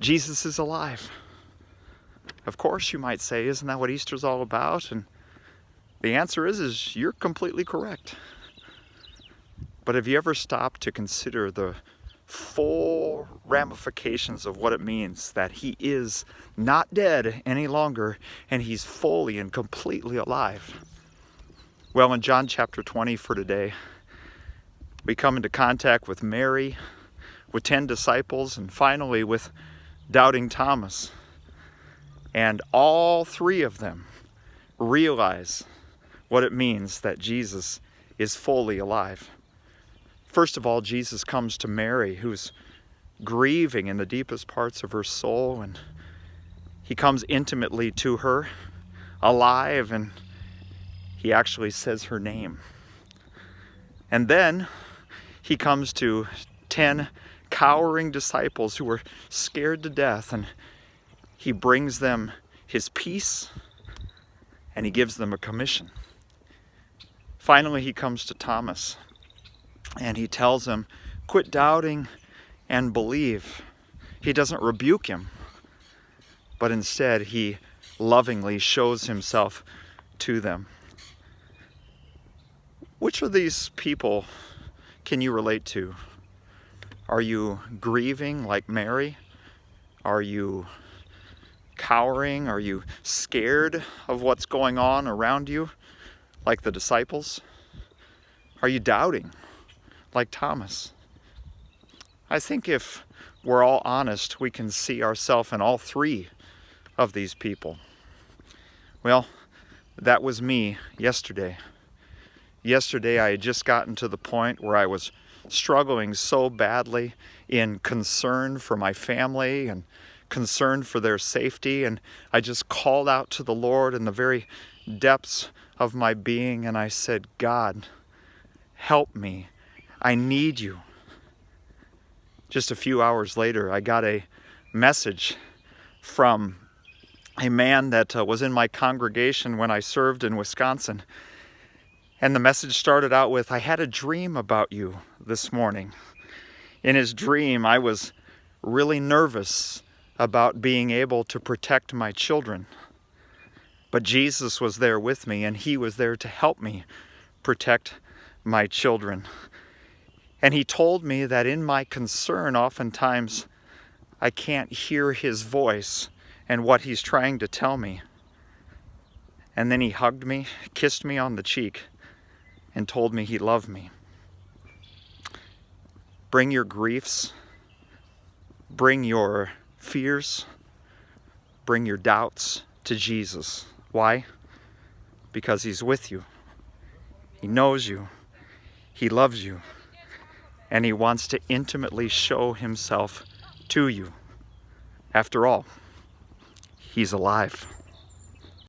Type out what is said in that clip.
Jesus is alive. Of course, you might say, isn't that what Easter's all about? And the answer is you're completely correct. But have you ever stopped to consider the full ramifications of what it means that he is not dead any longer and he's fully and completely alive? Well, in John chapter 20 for today, we come into contact with Mary, with 10 disciples, and finally with doubting Thomas. And all three of them realize what it means that Jesus is fully alive. First of all, Jesus comes to Mary, who's grieving in the deepest parts of her soul, and he comes intimately to her, alive, and he actually says her name. And then he comes to 10 cowering disciples who were scared to death, and he brings them his peace, and he gives them a commission. Finally, he comes to Thomas, and he tells him, quit doubting and believe. He doesn't rebuke him, but instead he lovingly shows himself to them. Which of these people can you relate to? Are you grieving like Mary? Are you cowering? Are you scared of what's going on around you like the disciples? Are you doubting like Thomas? I think if we're all honest, we can see ourselves in all three of these people. Well, that was me yesterday. Yesterday, I had just gotten to the point where I was struggling so badly in concern for my family and concern for their safety, and I just called out to the Lord in the very depths of my being, and I said, God, help me. I need you. Just a few hours later, I got a message from a man that was in my congregation when I served in Wisconsin. And the message started out with, I had a dream about you this morning. In his dream, I was really nervous about being able to protect my children. But Jesus was there with me, and he was there to help me protect my children. And he told me that in my concern, oftentimes, I can't hear his voice and what he's trying to tell me. And then he hugged me, kissed me on the cheek, and told me he loved me. Bring your griefs, bring your fears, bring your doubts to Jesus. Why? Because he's with you. He knows you. He loves you. And he wants to intimately show himself to you. After all, he's alive.